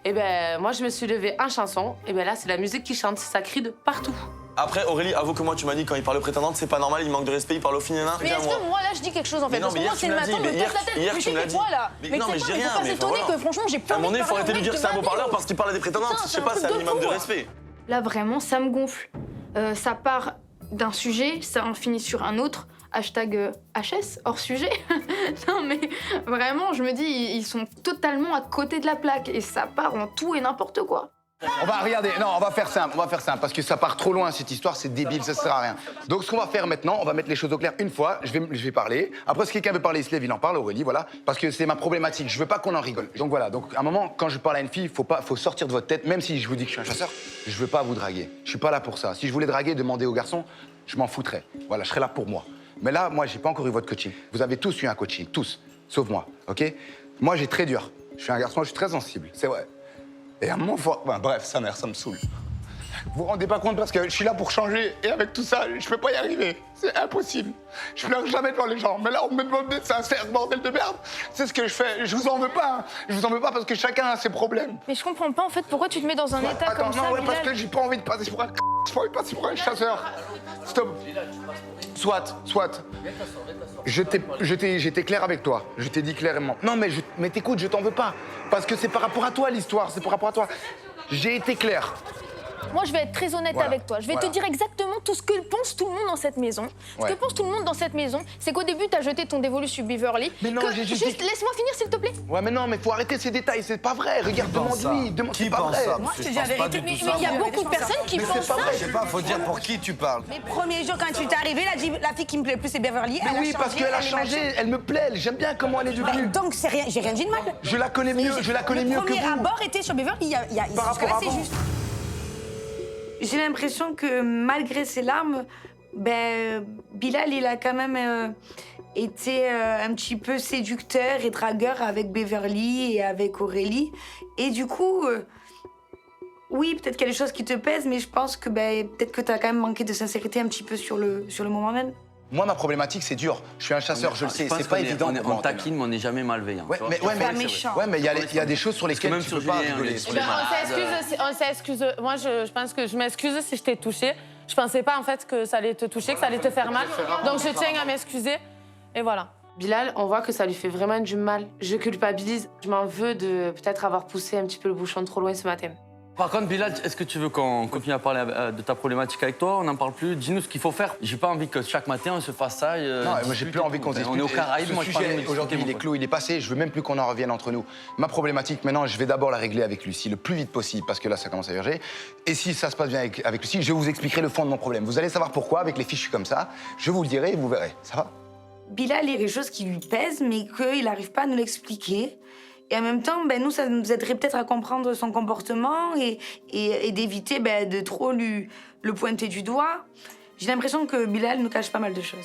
Et ben moi je me suis levée en chanson, et ben là c'est la musique qui chante, ça crie de partout. Après Aurélie, avoue que moi tu m'as dit quand il parle aux prétendantes, c'est pas normal, il manque de respect, il parle aux filles, nanas. Mais est-ce que moi, là, je dis quelque chose, en fait? Mais non, Parce que mais moi, hier, c'est tu le me l'as matin, dit, me mais casse la tête. hier, Mais tu tu me l'as fais dit. quoi, là? Mais non, mais tu sais j'ai quoi, rien, faut pas mais s'étonner voilà. que, franchement, j'ai À pas un moment envie donné, de il faut parler arrêter de lui dire que c'est un beau parleur parce qu'il parle à des prétendantes. Je sais pas, c'est un minimum de respect. Là, vraiment, ça me gonfle. Ça part d'un sujet, ça en finit sur un autre. Hashtag HS, hors sujet. Non, mais vraiment, je me dis, ils sont totalement à côté de la plaque. Et ça part en tout et n'importe quoi. On va regarder, non, on va faire simple, parce que ça part trop loin cette histoire, c'est débile, ça sert à rien. Donc ce qu'on va faire maintenant, on va mettre les choses au clair une fois, je vais parler. Après, si quelqu'un veut parler, il se lève, il en parle, Aurélie, voilà, parce que c'est ma problématique, je veux pas qu'on en rigole. Donc voilà, donc à un moment, quand je parle à une fille, faut sortir de votre tête, même si je vous dis que je suis un chasseur, je veux pas vous draguer. Je suis pas là pour ça. Si je voulais draguer, demander aux garçons, je m'en foutrais. Voilà, je serais là pour moi. Mais là, moi, j'ai pas encore eu votre coaching. Vous avez tous eu un coaching, tous, sauf moi, ok? Moi, j'ai très dur. Je suis un garçon, je suis très sensible, c'est vrai. Et à un moment, bref, sa mère, ça me saoule. Vous vous rendez pas compte parce que je suis là pour changer et avec tout ça, je peux pas y arriver. C'est impossible. Je pleure jamais devant les gens. Mais là, on me demande d'être sincère, bordel de merde. C'est ce que je fais. Je vous en veux pas. Hein. Je vous en veux pas parce que chacun a ses problèmes. Mais je comprends pas en fait pourquoi tu te mets dans un état comme ça. Non, Bilal. parce que j'ai pas envie de passer pour un j'ai pas envie de passer pour un chasseur. Stop. Soit. J'étais clair avec toi. Je t'ai dit clairement. Non, mais t'écoutes, je t'en veux pas. Parce que c'est par rapport à toi l'histoire. C'est par rapport à toi. J'ai été clair. Moi, je vais être très honnête avec toi. Je vais te dire exactement tout ce que pense tout le monde dans cette maison. Ce que pense tout le monde dans cette maison, c'est qu'au début, t'as jeté ton dévolu sur Beverly. Mais non, j'ai juste... laisse-moi finir, s'il te plaît. Ouais, mais non, mais faut arrêter ces détails. C'est pas vrai. Regarde, demande-lui. C'est pas vrai. Moi, je te dis la vérité. Mais il y a beaucoup de personnes qui pensent ça. Je sais pas, faut dire pour qui tu parles. Mais premier jour, quand tu t'es arrivé, la fille qui me plaît le plus, c'est Beverly. Mais oui, parce qu'elle a changé. Elle me plaît. J'aime bien comment elle est devenue. Donc, j'ai rien dit de mal. Je la connais mieux. Je la connais mieux que vous. Le premier abord était sur Beverly. Par rapport à c'est juste. J'ai l'impression que malgré ses larmes, Bilal, il a quand même été un petit peu séducteur et dragueur avec Beverly et avec Aurélie. Et du coup, oui, peut-être qu'il y a des choses qui te pèsent, mais je pense que peut-être que tu as quand même manqué de sincérité un petit peu sur le moment même. Moi, ma problématique, c'est dur. Je suis un chasseur, je le sais. C'est pas évident. On taquine, mais on n'est jamais malveillant. Ouais, mais il y a des choses sur lesquelles tu peux pas rigoler. On s'excuse. Moi, je pense que je m'excuse si je t'ai touché. Je pensais pas en fait que ça allait te toucher, que ça allait te faire mal. Donc je tiens à m'excuser. Et voilà. Bilal, on voit que ça lui fait vraiment du mal. Je culpabilise. Je m'en veux de peut-être avoir poussé un petit peu le bouchon trop loin ce matin. Par contre, Bilal, est-ce que tu veux qu'on continue à parler de ta problématique avec toi? On n'en parle plus. Dis-nous ce qu'il faut faire. J'ai pas envie que chaque matin on se fasse ça. Non, moi j'ai plus envie qu'on se dispute. On est au Caraïbes. Ce sujet, aujourd'hui, il est clos, il est passé. Je veux même plus qu'on en revienne entre nous. Ma problématique, maintenant, je vais d'abord la régler avec Lucie le plus vite possible parce que là, ça commence à verger. Et si ça se passe bien avec Lucie, je vous expliquerai le fond de mon problème. Vous allez savoir pourquoi. Avec les filles, je suis comme ça. Je vous le dirai et vous verrez. Ça va? Bilal, il y a des choses qui lui pèsent, mais qu'il n'arrive pas à nous l'expliquer. Et en même temps, nous, ça nous aiderait peut-être à comprendre son comportement et d'éviter de trop le pointer du doigt. J'ai l'impression que Bilal nous cache pas mal de choses.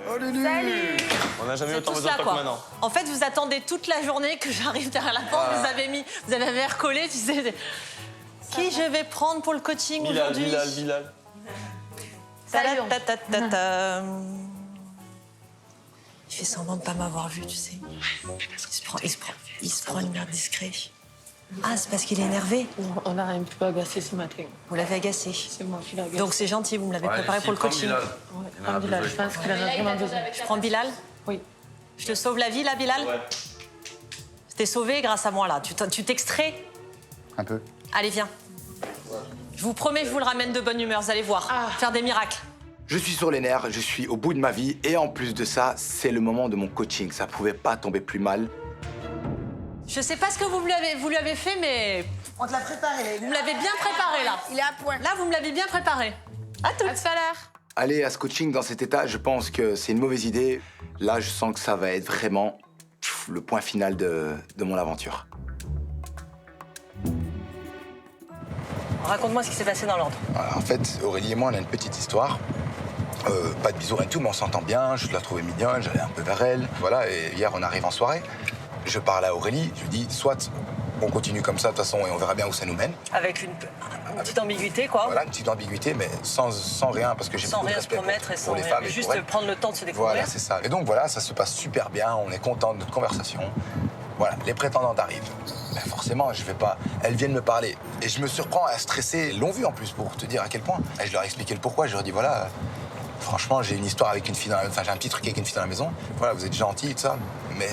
Oh, Lulu. Salut. On n'a jamais eu C'est autant tout besoin ça, de toi que maintenant. En fait, vous attendez toute la journée que j'arrive derrière la porte. Vous avez recollé, tu sais. Qui je vais prendre pour le coaching aujourd'hui? Bilal. Salut. Il fait semblant de pas m'avoir vu, tu sais. Il se prend une air discret. Ah, c'est parce qu'il est énervé? On l'a un peu agacé ce matin. Vous l'avez agacé? C'est moi qui l'ai agacé. Donc c'est gentil, vous me l'avez préparé pour le coaching. Prends Bilal, je pense qu'il en a vraiment besoin. Je prends Bilal? Oui. Je te sauve la vie, là, Bilal? Ouais. Je t'ai sauvé grâce à moi, là. Tu t'extrais? Un peu. Allez, viens. Je vous promets, je vous le ramène de bonne humeur, vous allez voir. Faire des miracles. Je suis sur les nerfs, je suis au bout de ma vie et en plus de ça, c'est le moment de mon coaching. Ça pouvait pas tomber plus mal. Je sais pas ce que vous lui avez fait, mais... On te l'a préparé. Vous me l'avez bien préparé, là. Il est à point. Là, vous me l'avez bien préparé. À tout à l'heure. Aller à ce coaching dans cet état, je pense que c'est une mauvaise idée. Là, je sens que ça va être vraiment le point final de mon aventure. Raconte-moi ce qui s'est passé dans l'ordre. En fait, Aurélie et moi, on a une petite histoire. Pas de bisous, rien du tout, mais on s'entend bien. Je la trouvais mignonne, j'allais un peu vers elle. Voilà, et hier, on arrive en soirée. Je parle à Aurélie, je lui dis, soit on continue comme ça, de toute façon, et on verra bien où ça nous mène. Avec une... Voilà. Une petite ambiguïté, quoi. Voilà, une petite ambiguïté, mais sans rien, parce que j'ai Sans beaucoup de rien se respect promettre et pour sans les rien. femmes et Juste pour elles. prendre le temps de se découvrir. Voilà, c'est ça. Et donc voilà, ça se passe super bien, on est content de notre conversation. Voilà, les prétendantes arrivent. Ben forcément, je vais pas. Elles viennent me parler. Et je me surprends à stresser. Elles l'ont vu en plus, pour te dire à quel point. Et je leur ai expliqué le pourquoi. Je leur ai dit voilà, franchement, j'ai une histoire avec une fille dans la maison. Enfin, j'ai un petit truc avec une fille dans la maison. Voilà, vous êtes gentils, tout ça. Mais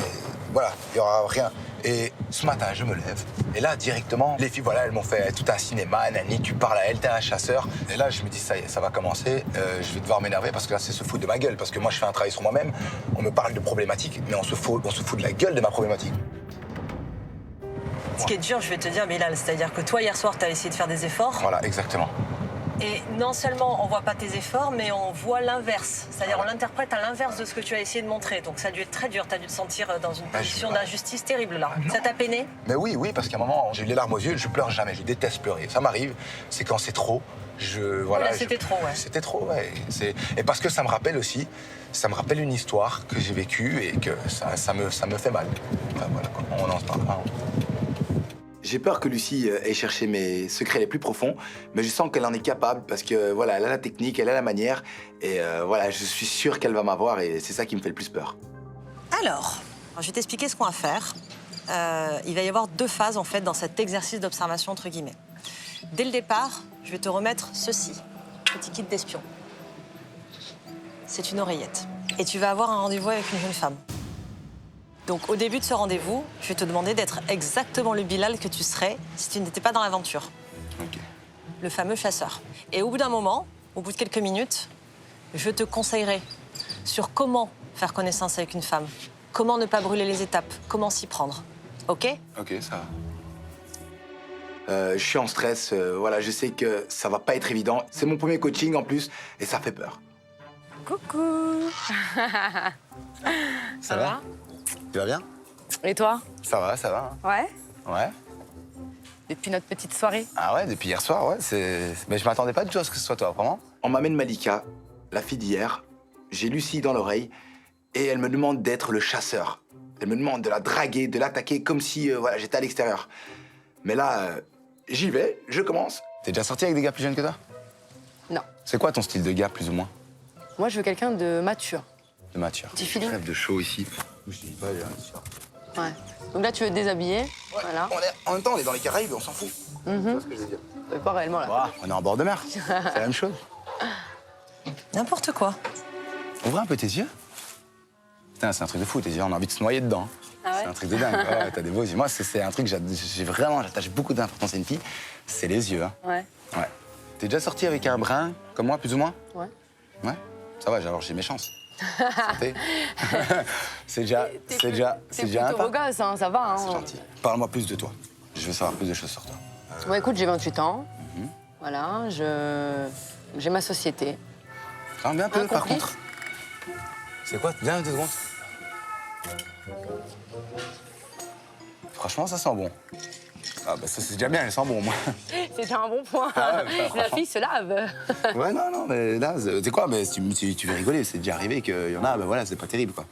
voilà, il y aura rien. Et ce matin, je me lève. Et là, directement, les filles, voilà, elles m'ont fait tout un cinéma. Nani, tu parles à elle, t'es un chasseur. Et là, je me dis, ça y est, ça va commencer. Je vais devoir m'énerver parce que là, c'est se foutre de ma gueule. Parce que moi, je fais un travail sur moi-même. On me parle de problématiques, mais on se fout de la gueule de ma problématique. Ce qui est dur, je vais te dire, Bilal, c'est-à-dire que toi, hier soir, t'as essayé de faire des efforts. Voilà, exactement. Et non seulement on voit pas tes efforts, mais on voit l'inverse. C'est-à-dire on l'interprète à l'inverse de ce que tu as essayé de montrer. Donc ça a dû être très dur, tu as dû te sentir dans une position d'injustice terrible là. Ça t'a peiné? Mais oui, parce qu'à un moment, j'ai eu les larmes aux yeux, je pleure jamais, je déteste pleurer. Ça m'arrive, c'est quand c'est trop. Voilà, c'était trop, ouais. C'était trop, ouais. Et parce que ça me rappelle aussi, ça me rappelle une histoire que j'ai vécue et que ça me fait mal. Enfin, voilà, quoi. On en parlera. J'ai peur que Lucie ait cherché mes secrets les plus profonds, mais je sens qu'elle en est capable parce que voilà, elle a la technique, elle a la manière, et voilà, je suis sûr qu'elle va m'avoir et c'est ça qui me fait le plus peur. Alors, je vais t'expliquer ce qu'on va faire. Il va y avoir 2 phases en fait dans cet exercice d'observation entre guillemets. Dès le départ, je vais te remettre ceci, petit kit d'espion. C'est une oreillette. Et tu vas avoir un rendez-vous avec une jeune femme. Donc au début de ce rendez-vous, je vais te demander d'être exactement le Bilal que tu serais si tu n'étais pas dans l'aventure. Ok. Le fameux chasseur. Et au bout d'un moment, au bout de quelques minutes, je te conseillerai sur comment faire connaissance avec une femme, comment ne pas brûler les étapes, comment s'y prendre. Ok? Ok, ça va. Je suis en stress, voilà, je sais que ça va pas être évident. C'est mon premier coaching en plus, et ça fait peur. Coucou. Ça va? Tu vas bien? Et toi? Ça va. Ouais. Ouais. Depuis notre petite soirée. Ah ouais, depuis hier soir, ouais. Mais je m'attendais pas du tout à ce que ce soit toi, vraiment. On m'amène Malika, la fille d'hier. J'ai Lucie dans l'oreille et elle me demande d'être le chasseur. Elle me demande de la draguer, de l'attaquer comme si voilà, j'étais à l'extérieur. Mais là, j'y vais, je commence. T'es déjà sorti avec des gars plus jeunes que toi? Non. C'est quoi ton style de gars, plus ou moins? Moi, je veux quelqu'un de mature. De mature. Petit feeling. Crève de chaud ici. Je dis pas, j'ai Ouais. Donc là, tu veux te déshabiller. Voilà. En même temps, on est dans les Caraïbes, on s'en fout. Tu vois ce que je veux dire? Pas réellement là. Bah, on est en bord de mer. C'est la même chose. N'importe quoi. Ouvre un peu tes yeux. Putain, c'est un truc de fou, tes yeux, on a envie de se noyer dedans. Ah ouais? C'est un truc de dingue. Ouais, t'as des beaux yeux. Moi, c'est un truc que j'attache beaucoup d'importance à une fille, c'est les yeux. Hein. Ouais. Ouais. T'es déjà sorti avec un brun, comme moi, plus ou moins? Ouais. Ouais? Ça va, alors j'ai mes chances. Santé. c'est déjà un beau pas. gosse, hein, ça va. Hein. C'est gentil. Parle-moi plus de toi. Je veux savoir plus de choses sur toi. Bon, écoute, j'ai 28 ans. Voilà, j'ai ma société. Parle bien un peu, par contre. C'est quoi? Viens 2 secondes. Franchement, ça sent bon. Ah bah ça c'est déjà bien, elle sent bon, moi. C'est déjà un bon point. Ah ouais, la fille se lave. Ouais, non, mais là, c'est quoi? Mais si tu veux rigoler, c'est déjà arrivé qu'il y en a, ben voilà, c'est pas terrible, quoi.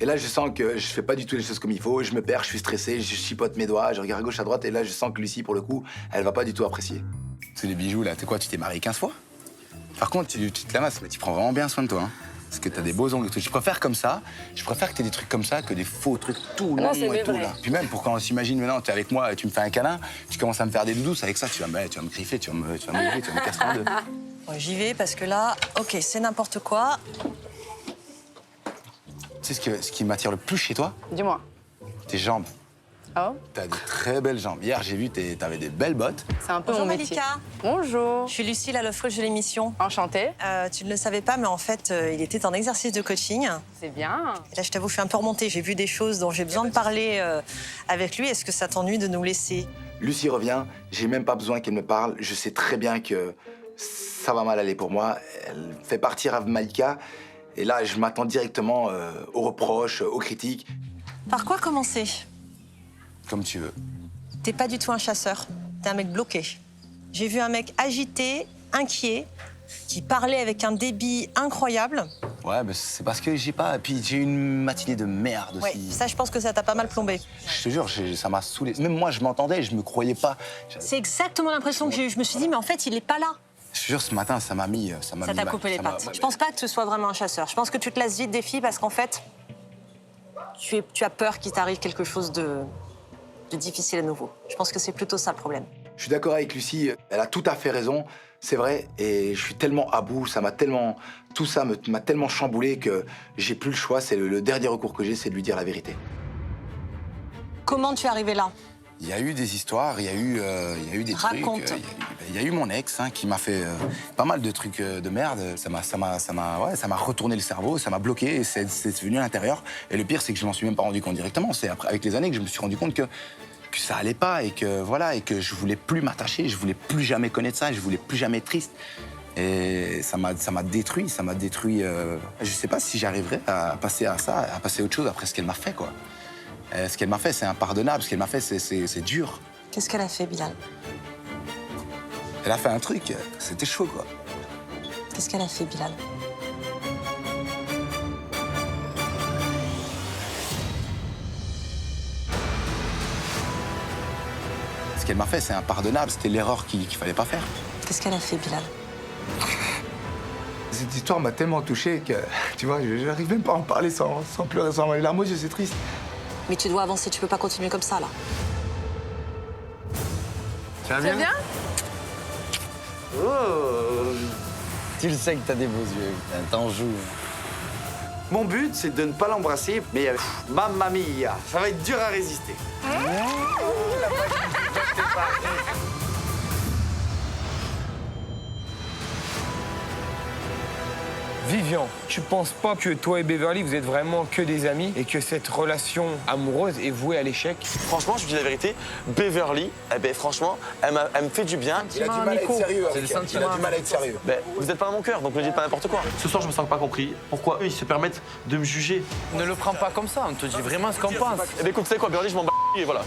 Et là, je sens que je fais pas du tout les choses comme il faut, je me perds, je suis stressé, je chipote mes doigts, je regarde à gauche, à droite, et là, je sens que Lucie, pour le coup, elle va pas du tout apprécier. C'est les bijoux, là, t'es quoi? Tu t'es marié 15 fois? Par contre, tu te l'amasses, mais tu prends vraiment bien soin de toi, hein. Parce que t'as des beaux ongles et tout. Je préfère comme ça, je préfère que t'aies des trucs comme ça que des faux trucs tout longs et tout, là. Puis même, pour quand on s'imagine maintenant, t'es avec moi et tu me fais un câlin, tu commences à me faire des doudous, avec ça, tu vas me griffer, tu vas me casser en deux. Bon, j'y vais parce que là, ok, c'est n'importe quoi. Tu sais ce qui m'attire le plus chez toi? Dis-moi. Tes jambes. Oh. T'as de très belles jambes. Hier, j'ai vu, t'avais des belles bottes. C'est un peu Bonjour mon métier. Malika. Bonjour. Je suis Lucie, la lofreuse de l'émission. Enchantée. Tu ne le savais pas, mais en fait, il était en exercice de coaching. C'est bien. Et là, je t'avoue, je suis un peu remontée. J'ai vu des choses dont j'ai besoin de parler avec lui. Est-ce que ça t'ennuie de nous laisser? Lucie revient, j'ai même pas besoin qu'elle me parle. Je sais très bien que ça va mal aller pour moi. Elle fait partir Malika. Et là, je m'attends directement aux reproches, aux critiques. Par quoi commencer? Comme tu veux. T'es pas du tout un chasseur. T'es un mec bloqué. J'ai vu un mec agité, inquiet, qui parlait avec un débit incroyable. Ouais, mais c'est parce que j'ai pas. Puis j'ai eu une matinée de merde aussi. Ouais, ça, je pense que ça t'a pas mal plombé. Je te jure, ça m'a saoulé. Même moi, je m'entendais, je me croyais pas. C'est exactement l'impression que j'ai eue. Je me suis dit, mais en fait, il est pas là. Je te jure, ce matin, ça m'a mis. Ça t'a coupé les pattes. Je pense pas que tu sois vraiment un chasseur. Je pense que tu te lasses vite des filles parce qu'en fait, tu as peur qu'il t'arrive quelque chose de difficile à nouveau. Je pense que c'est plutôt ça le problème. Je suis d'accord avec Lucie, elle a tout à fait raison, c'est vrai, et je suis tellement à bout, tout ça m'a tellement chamboulé que j'ai plus le choix, c'est le dernier recours que j'ai, c'est de lui dire la vérité. Comment tu es arrivé là? Il y a eu des histoires, il y a eu des Raconte. trucs. Il y a eu mon ex qui m'a fait pas mal de trucs de merde. Ça m'a retourné le cerveau, ça m'a bloqué et c'est venu à l'intérieur. Et le pire, c'est que je m'en suis même pas rendu compte directement. C'est avec les années que je me suis rendu compte que ça allait pas et que voilà et que je voulais plus m'attacher, je voulais plus jamais connaître ça, je voulais plus jamais être triste. Et ça m'a détruit. Je sais pas si j'arriverai à passer à ça, à passer à autre chose après ce qu'elle m'a fait quoi. Ce qu'elle m'a fait, c'est impardonnable. Ce qu'elle m'a fait, c'est dur. Qu'est-ce qu'elle a fait, Bilal? Elle a fait un truc, c'était chaud, quoi. Qu'est-ce qu'elle a fait, Bilal? Ce qu'elle m'a fait, c'est impardonnable. C'était l'erreur qu'il fallait pas faire. Qu'est-ce qu'elle a fait, Bilal? Cette histoire m'a tellement touché que, tu vois, je n'arrive même pas à en parler sans pleurer, sans les larmes aux yeux, c'est triste. Mais tu dois avancer, tu peux pas continuer comme ça, là. Ça va bien? Oh. Tu le sais que t'as des beaux yeux, t'en joues. Mon but, c'est de ne pas l'embrasser, mais mamma mia, ça va être dur à résister. Vivian, tu penses pas que toi et Beverly, vous êtes vraiment que des amis et que cette relation amoureuse est vouée à l'échec? Franchement, je vous dis la vérité, Beverly, franchement, elle me fait du bien. Il a du mal à être sérieux. Il a du mal à être sérieux. Vous n'êtes pas dans mon cœur, donc ne dites pas n'importe quoi. Ce soir, je me sens pas compris. Pourquoi eux, ils se permettent de me juger? Ne le prends pas comme ça, on te dit vraiment ce qu'on pense. Écoute, tu sais quoi, Beverly, je m'en bats et voilà.